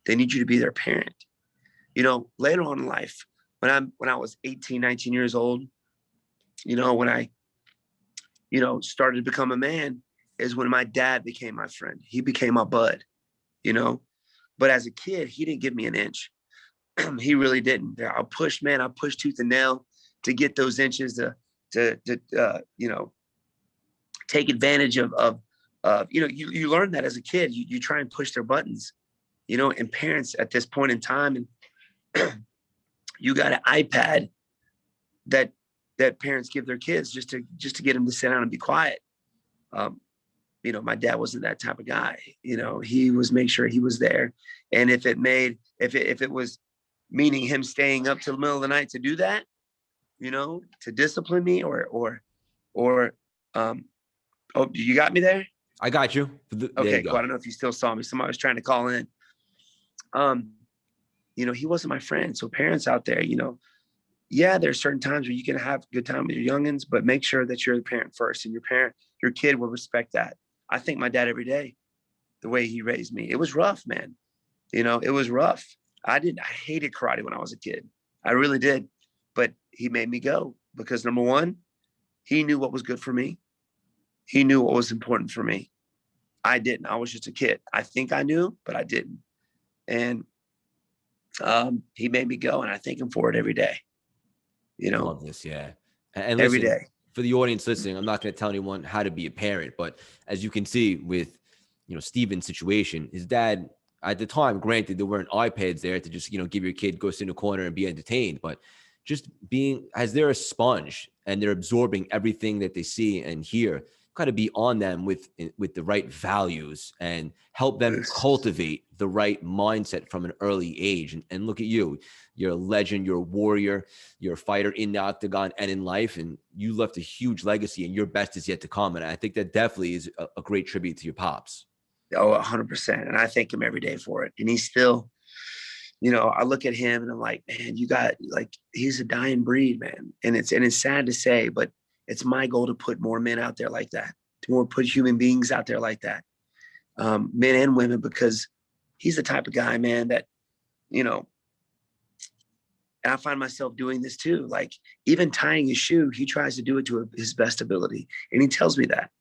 They need you to be their parent. Later on in life, when I was 18, 19 years old, when I, started to become a man is when my dad became my friend. He became my bud, but as a kid, he didn't give me an inch. He really didn't. I pushed tooth and nail to get those inches to take advantage of you learn that as a kid. You try and push their buttons, and parents at this point in time, and you got an iPad that parents give their kids just to get them to sit down and be quiet. My dad wasn't that type of guy. He was make sure he was there, and if it was meaning him staying up till the middle of the night to do that, to discipline me or you got me there? I got you. Okay, cool. I don't know if you still saw me. Somebody was trying to call in. He wasn't my friend. So parents out there, there are certain times where you can have a good time with your youngins, but make sure that you're the parent first, and your kid will respect that. I thank my dad every day, the way he raised me. It was rough, man. It was rough. I hated karate when I was a kid. I really did. But he made me go because, number one, he knew what was good for me. He knew what was important for me. I didn't. I was just a kid. I think I knew, but I didn't. And he made me go, and I thank him for it every day. you I know, love this. Yeah. And every listen, day. for the audience listening, I'm not going to tell anyone how to be a parent, but as you can see with, Steven's situation, his dad at the time, granted, there weren't iPads there to just, give your kid, go sit in a corner and be entertained, but just being, as they're a sponge and they're absorbing everything that they see and hear, got to be on them with the right values and help them cultivate the right mindset from an early age. And look at you, you're a legend, you're a warrior, you're a fighter in the octagon and in life, and you left a huge legacy, and your best is yet to come. And I think that definitely is a great tribute to your pops. Oh, 100%. And I thank him every day for it. And he's still, I look at him and I'm like, man, he's a dying breed, man. And it's sad to say, but it's my goal to put more men out there like that, to put human beings out there like that, men and women, because he's the type of guy, man, that, and I find myself doing this too. Like even tying his shoe, he tries to do it to his best ability. And he tells me that.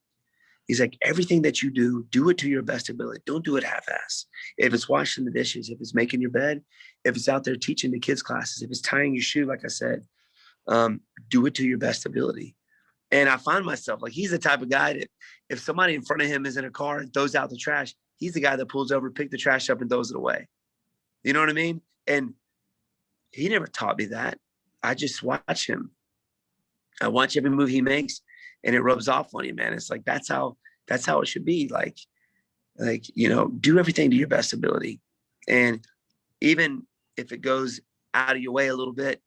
He's like, everything that you do it to your best ability. Don't do it half-ass. If it's washing the dishes, if it's making your bed, if it's out there teaching the kids classes, if it's tying your shoe, like I said, do it to your best ability. And I find myself like, he's the type of guy that if somebody in front of him is in a car and throws out the trash, he's the guy that pulls over, pick the trash up and throws it away. You know what I mean? And he never taught me that. I just watch him. I watch every move he makes and it rubs off on you, man. It's like, that's how it should be. Like, do everything to your best ability. And even if it goes out of your way a little bit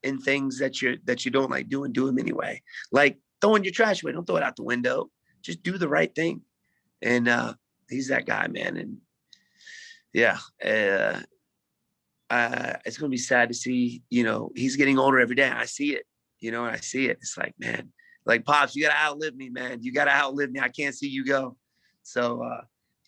in things that you don't like doing, do them anyway. Like throwing your trash away, don't throw it out the window. Just do the right thing. And he's that guy, man. And yeah, it's going to be sad to see, he's getting older every day. I see it, and I see it. It's like, man, like, Pops, you got to outlive me, man. You got to outlive me. I can't see you go. So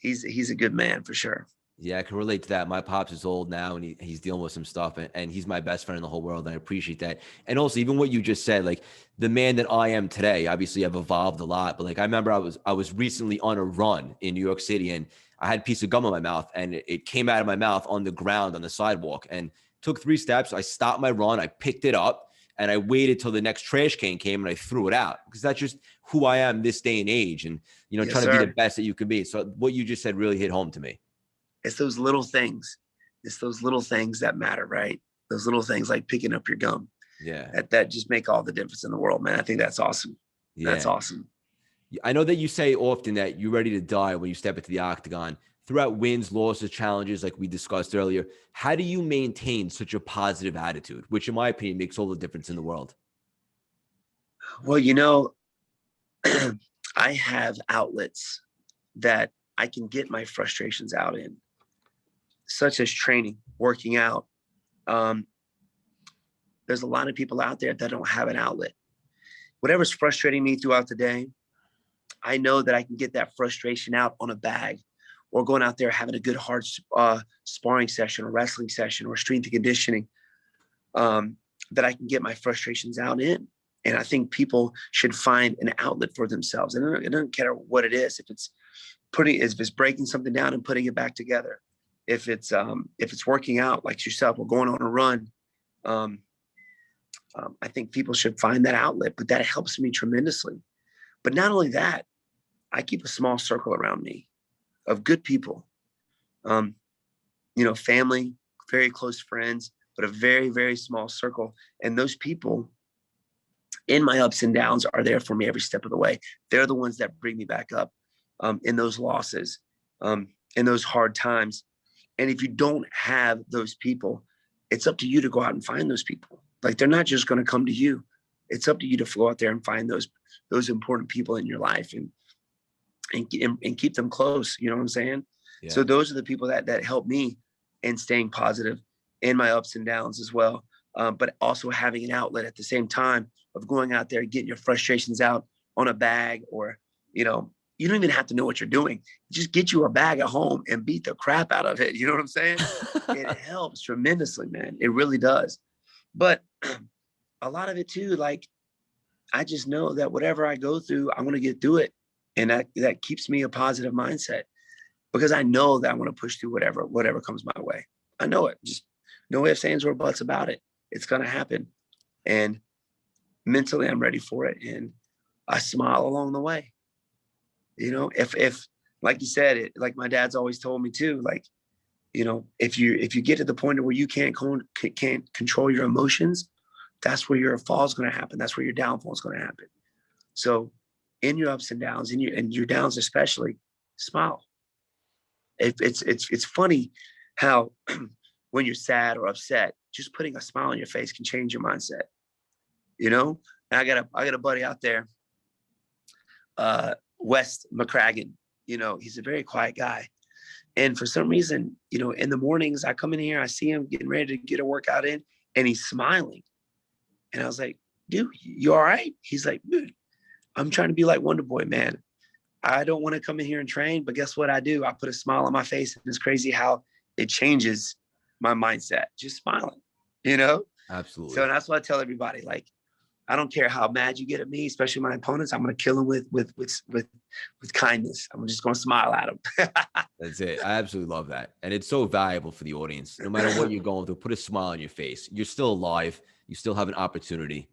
he's a good man for sure. Yeah, I can relate to that. My pops is old now, and he's dealing with some stuff, and he's my best friend in the whole world, and I appreciate that. And also, even what you just said, like the man that I am today, obviously I've evolved a lot, but like I remember I was recently on a run in New York City, and I had a piece of gum in my mouth, and it came out of my mouth on the ground on the sidewalk, and took 3 steps. I stopped my run, I picked it up, and I waited till the next trash can came, and I threw it out, because that's just who I am this day and age, and Yes, trying sir. to be the best that you can be. So what you just said really hit home to me. It's those little things. It's those little things that matter, right? Those little things like picking up your gum. Yeah. That just make all the difference in the world, man. I think that's awesome. Yeah. That's awesome. I know that you say often that you're ready to die when you step into the octagon. Throughout wins, losses, challenges, like we discussed earlier, how do you maintain such a positive attitude, which in my opinion makes all the difference in the world? Well, I have outlets that I can get my frustrations out in, such as training, working out. There's a lot of people out there that don't have an outlet. Whatever's frustrating me throughout the day, I know that I can get that frustration out on a bag, or going out there having a good hard sparring session or wrestling session or strength and conditioning, that I can get my frustrations out in. And I think people should find an outlet for themselves. And it doesn't care what it is. If it's breaking something down and putting it back together, if it's working out like yourself or going on a run, I think people should find that outlet. But that helps me tremendously. But not only that, I keep a small circle around me of good people, family, very close friends, but a very, very small circle. And those people in my ups and downs are there for me every step of the way. They're the ones that bring me back up in those losses, in those hard times. And if you don't have those people, it's up to you to go out and find those people. Like, they're not just going to come to you. It's up to you to flow out there and find those important people in your life and keep them close. You know what I'm saying? Yeah. So those are the people that help me in staying positive in my ups and downs as well. But also having an outlet at the same time of going out there, getting your frustrations out on a bag, or, you don't even have to know what you're doing. Just get you a bag at home and beat the crap out of it. You know what I'm saying? It helps tremendously, man. It really does. But a lot of it too, like, I just know that whatever I go through, I'm going to get through it. And that keeps me a positive mindset, because I know that I'm going to push through whatever comes my way. I know it. Just no ifs, ands, or buts about it. It's going to happen. And mentally I'm ready for it. And I smile along the way. You know, if like you said, it, like my dad's always told me too, like, you know, if you get to the point where you can't control your emotions, that's where your fall is going to happen. That's where your downfall is going to happen. So in your ups and downs, in your downs especially, smile. It's funny how when you're sad or upset, just putting a smile on your face can change your mindset. You know, and I got a buddy out there, West McCracken. You know, he's a very quiet guy. And for some reason, you know, in the mornings, I come in here, I see him getting ready to get a workout in, and he's smiling. And I was like, dude, you all right? He's like, dude, I'm trying to be like Wonderboy, man. I don't want to come in here and train, but guess what I do? I put a smile on my face, and it's crazy how it changes my mindset. Just smiling, you know? Absolutely. So that's what I tell everybody. Like, I don't care how mad you get at me, especially my opponents. I'm going to kill them with kindness. I'm just going to smile at them. That's it. I absolutely love that. And it's so valuable for the audience. No matter what you're going through, put a smile on your face. You're still alive. You still have an opportunity.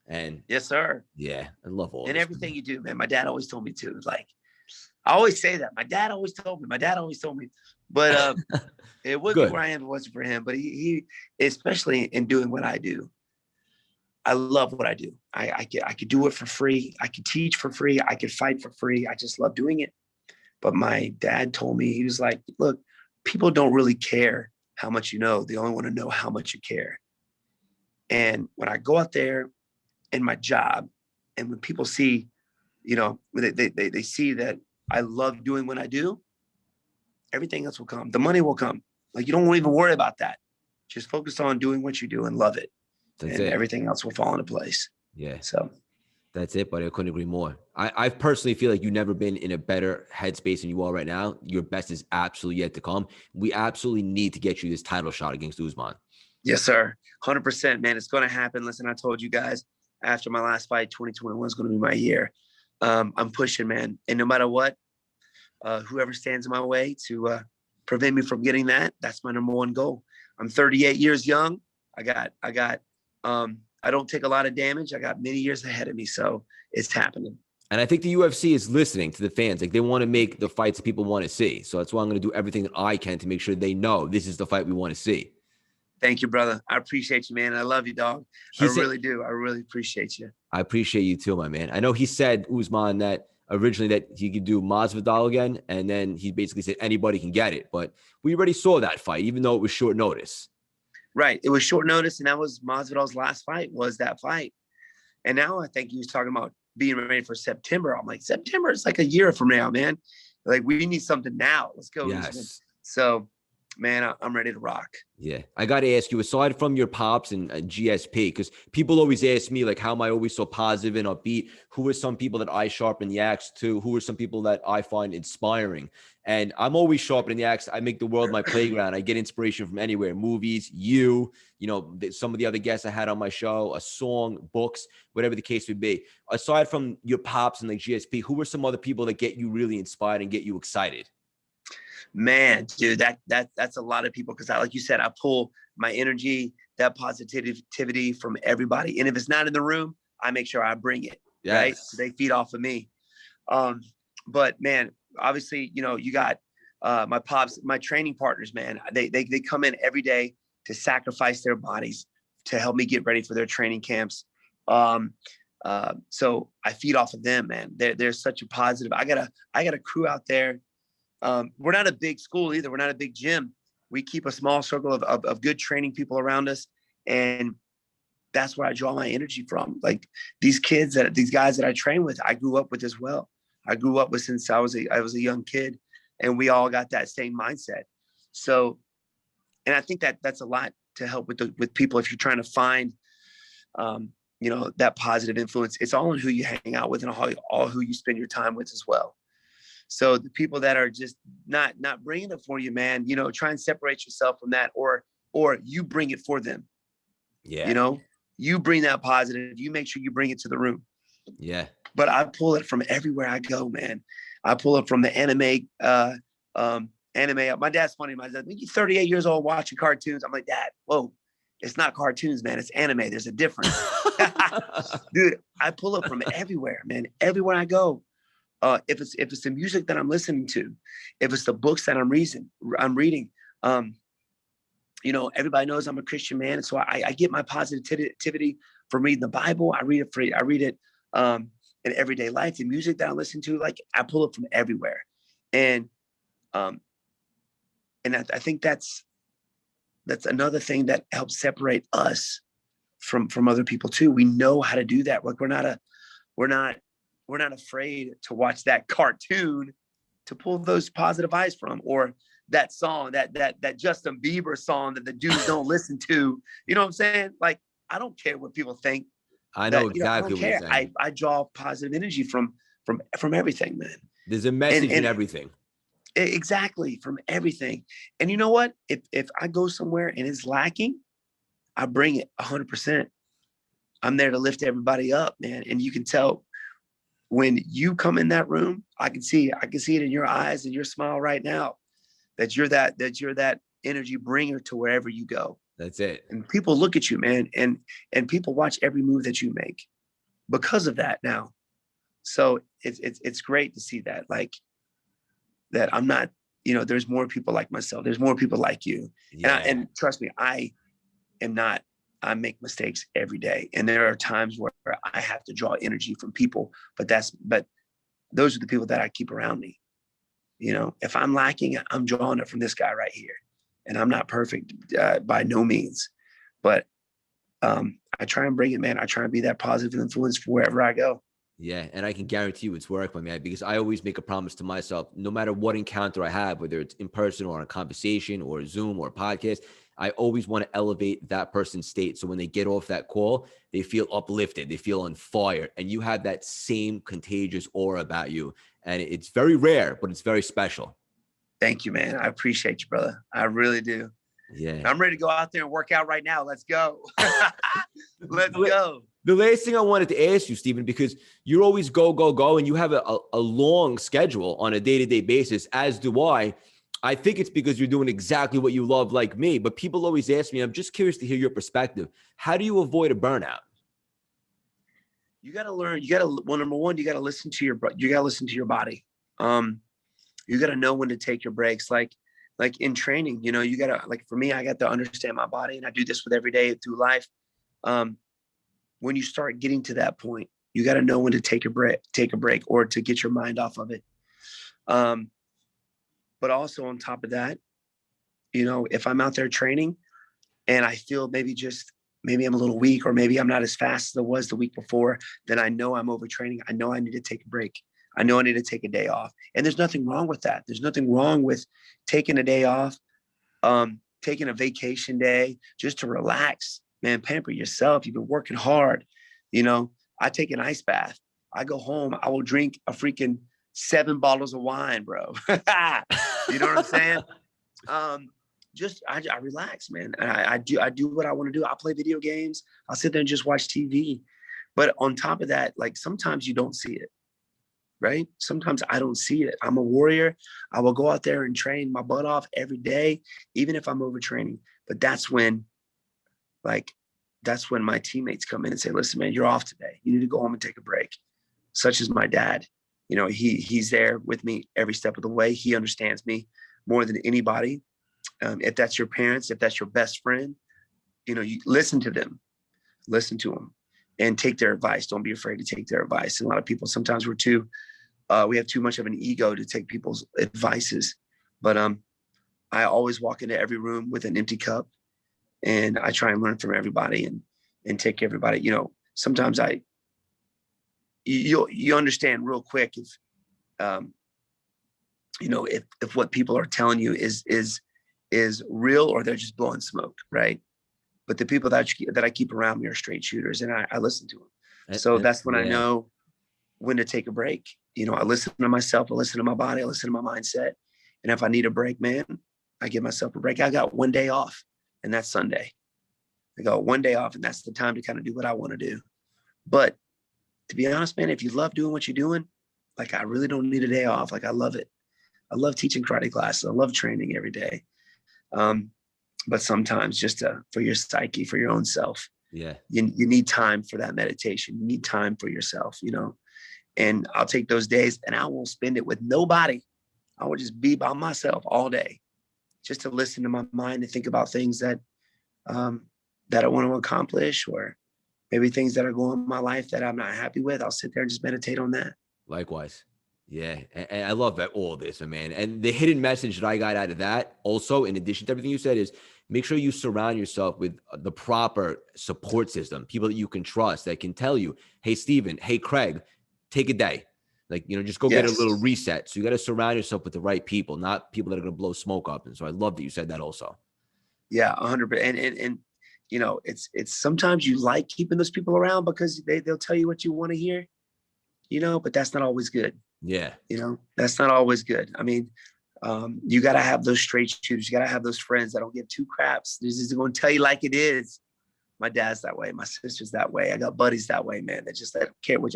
And yes, sir. Yeah, I love all and this. Everything you do, man. My dad always told me too. Like, I always say that. My dad always told me. But it wouldn't be where I am if it wasn't for him. But he especially in doing what I do, I love what I do. I could do it for free. I could teach for free. I could fight for free. I just love doing it. But my dad told me, he was like, look, people don't really care how much you know. They only want to know how much you care. And when I go out there in my job, and when people see, you know, they see that I love doing what I do, everything else will come. The money will come. Like, you don't even worry about that. Just focus on doing what you do and love it. That's and it. Everything else will fall into place. Yeah. So that's it, buddy. I couldn't agree more. I personally feel like you've never been in a better headspace than you are right now. Your best is absolutely yet to come. We absolutely need to get you this title shot against Usman. Yes, sir. 100%, man. It's going to happen. Listen, I told you guys after my last fight, 2021 is going to be my year. I'm pushing, man. And no matter what, whoever stands in my way to prevent me from getting that, that's my number one goal. I'm 38 years young. I don't take a lot of damage. I got many years ahead of me. So it's happening. And I think the UFC is listening to the fans. Like, they want to make the fights that people want to see. So that's why I'm going to do everything that I can to make sure they know this is the fight we want to see. Thank you, brother. I appreciate you, man. I love you, dog. Really do. I really appreciate you. I appreciate you too, my man. I know he said, Usman, that originally that he could do Masvidal again, and then he basically said anybody can get it. But we already saw that fight, even though it was short notice. Right. It was short notice, and that was Masvidal's last fight, was that fight. And now I think he was talking about being ready for September. I'm like, September is like a year from now, man. Like, we need something now. Let's go. Yes. So, man, I'm ready to rock. Yeah. I got to ask you, aside from your pops and GSP, because people always ask me, like, how am I always so positive and upbeat? Who are some people that I sharpen the axe to? Who are some people that I find inspiring? And I'm always sharpening the axe. I make the world my playground. I get inspiration from anywhere, movies, you know, some of the other guests I had on my show, a song, books, whatever the case would be. Aside from your pops and like GSP, who are some other people that get you really inspired and get you excited? Man, dude, that's a lot of people, because like you said, I pull my energy, that positivity from everybody. And if it's not in the room, I make sure I bring it. Yes. Right? So they feed off of me. But man, obviously, you know, you got my pops, my training partners, man. They come in every day to sacrifice their bodies to help me get ready for their training camps. So I feed off of them, man. They're such a positive. I got a crew out there. We're not a big school either. We're not a big gym. We keep a small circle of good training people around us. And that's where I draw my energy from. Like, these guys that I train with, I grew up with as well. I grew up with since I was a young kid, and we all got that same mindset. So, and I think that's a lot to help with people. If you're trying to find, you know, that positive influence, it's all in who you hang out with and all who you spend your time with as well. So the people that are just not bringing it for you, man, you know, try and separate yourself from that, or you bring it for them. Yeah. You know, you bring that positive, you make sure you bring it to the room. Yeah. But I pull it from everywhere I go, man. I pull it from the anime. My dad's funny. My dad, you're 38 years old watching cartoons. I'm like, Dad, whoa, It's not cartoons, man. It's anime. There's a difference. Dude, I pull up from everywhere, man. Everywhere I go. If it's the music that I'm listening to, if it's the books that I'm reading, you know, everybody knows I'm a Christian man. And so I get my positivity from reading the Bible. I read it in everyday life. The music that I listen to, like, I pull it from everywhere. And I think that's another thing that helps separate us from other people too. We know how to do that. Like, we're not afraid to watch that cartoon to pull those positive vibes from, or that song, that Justin Bieber song that the dudes don't listen to. You know what I'm saying? Like, I don't care what people think. I know exactly what you're saying. I draw positive energy from everything, man. There's a message in everything. Exactly, from everything. And you know what? If I go somewhere and it's lacking, I bring it 100%. I'm there to lift everybody up, man. And you can tell when you come in that room, I can see it in your eyes and your smile right now, that you're that energy bringer to wherever you go. That's it. And people look at you, man, and people watch every move that you make because of that now. So it's great to see that, like, that I'm not, you know, there's more people like myself. There's more people like you. Yeah. And trust me, I make mistakes every day. And there are times where I have to draw energy from people, but those are the people that I keep around me. You know, if I'm lacking, I'm drawing it from this guy right here. And I'm not perfect by no means, but I try and bring it, man. I try and be that positive influence for wherever I go. Yeah. And I can guarantee you it's work, my man, because I always make a promise to myself, no matter what encounter I have, whether it's in person or on a conversation or Zoom or a podcast, I always want to elevate that person's state. So when they get off that call, they feel uplifted, they feel on fire, and you have that same contagious aura about you. And it's very rare, but it's very special. Thank you, man. I appreciate you, brother. I really do. Yeah. I'm ready to go out there and work out right now. Let's go. Let's go. The last thing I wanted to ask you, Stephen, because you're always go, and you have a long schedule on a day-to-day basis, as do I. I think it's because you're doing exactly what you love, like me. But people always ask me, I'm just curious to hear your perspective. How do you avoid a burnout? You got to learn. Well, number one, you got to listen to your body. You got to know when to take your breaks. Like in training, you know, you got to, like, for me, I got to understand my body, and I do this with every day through life. When you start getting to that point, you got to know when to take a break or to get your mind off of it. But also on top of that, you know, if I'm out there training and I feel maybe I'm a little weak, or maybe I'm not as fast as I was the week before, then I know I'm overtraining. I know I need to take a break. I know I need to take a day off. And there's nothing wrong with that. There's nothing wrong with taking a day off, taking a vacation day just to relax, man, pamper yourself. You've been working hard. You know, I take an ice bath. I go home. I will drink a freaking 7 bottles of wine, bro. You know what I'm saying? I relax, man. And I do what I want to do. I play video games. I'll sit there and just watch TV. But on top of that, like, sometimes you don't see it, right? Sometimes I don't see it. I'm a warrior. I will go out there and train my butt off every day, even if I'm overtraining. But that's when my teammates come in and say, listen, man, you're off today. You need to go home and take a break. Such as my dad. You know, he's there with me every step of the way. He understands me more than anybody. If that's your parents, if that's your best friend, you know, you listen to them, and take their advice. Don't be afraid to take their advice. And a lot of people, sometimes we have too much of an ego to take people's advices. But I always walk into every room with an empty cup, and I try and learn from everybody and take everybody. You know, sometimes you understand real quick if you know, if what people are telling you is real, or they're just blowing smoke, right? But the people that I keep around me are straight shooters, and I listen to them. So that's when I know when to take a break. You know, I listen to myself, I listen to my body, I listen to my mindset. And if I need a break, man, I give myself a break. I got one day off, and that's Sunday. I got one day off, and that's the time to kind of do what I want to do. But to be honest, man, if you love doing what you're doing, like, I really don't need a day off. Like, I love it. I love teaching karate classes. I love training every day. but sometimes just for your psyche, for your own self, Yeah. you need time for that meditation. You need time for yourself, you know. And I'll take those days and I won't spend it with nobody. I will just be by myself all day, just to listen to my mind and think about things that that I want to accomplish, or maybe things that are going on in my life that I'm not happy with. I'll sit there and just meditate on that. Likewise. Yeah. And I love that, all this, man. And the hidden message that I got out of that also, in addition to everything you said, is make sure you surround yourself with the proper support system, people that you can trust that can tell you, hey, Stephen, hey, Craig, take a day. Like, just go get a little Yes. reset. So you got to surround yourself with the right people, not people that are going to blow smoke up. And so I love that you said that also. Yeah, 100%. And it's sometimes you like keeping those people around because they'll tell you what you want to hear, but that's not always good. Yeah. That's not always good. I mean, you got to have those straight shooters. You got to have those friends that don't give two craps. This is going to tell you like it is. My dad's that way. My sister's that way. I got buddies that way, man. That just don't care what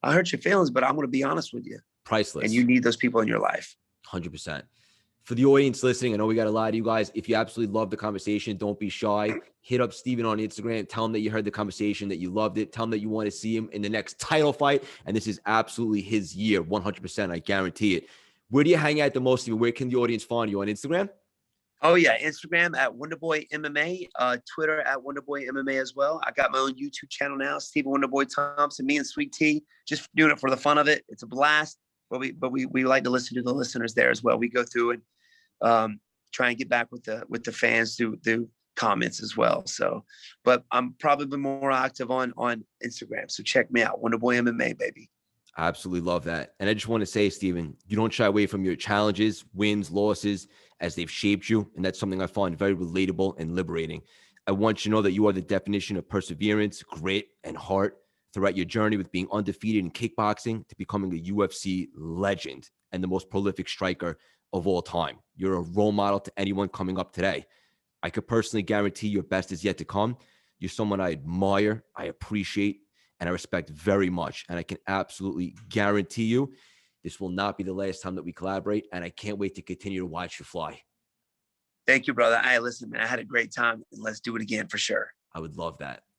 I hurt your feelings, but I'm going to be honest with you. Priceless. And you need those people in your life. 100%. For the audience listening, I know we got a lot of you guys. If you absolutely love the conversation, don't be shy. Hit up Stephen on Instagram. Tell him that you heard the conversation, that you loved it. Tell him that you want to see him in the next title fight. And this is absolutely his year, 100%. I guarantee it. Where do you hang out the most, Stephen? Where can the audience find you? On Instagram? Oh, yeah. Instagram at Wonderboy MMA. Twitter at Wonderboy MMA as well. I got my own YouTube channel now, Stephen Wonderboy Thompson. Me and Sweet Tea, just doing it for the fun of it. It's a blast. But we like to listen to the listeners there as well. We go through and try and get back with the fans through comments as well. So, but I'm probably more active on Instagram. So check me out, Wonderboy MMA, baby. I absolutely love that. And I just want to say, Stephen, you don't shy away from your challenges, wins, losses, as they've shaped you. And that's something I find very relatable and liberating. I want you to know that you are the definition of perseverance, grit, and heart throughout your journey with being undefeated in kickboxing to becoming a UFC legend and the most prolific striker of all time. You're a role model to anyone coming up today. I could personally guarantee your best is yet to come. You're someone I admire, I appreciate, and I respect very much. And I can absolutely guarantee you this will not be the last time that we collaborate. And I can't wait to continue to watch you fly. Thank you, brother. Listen, man, I had a great time. Let's do it again for sure. I would love that.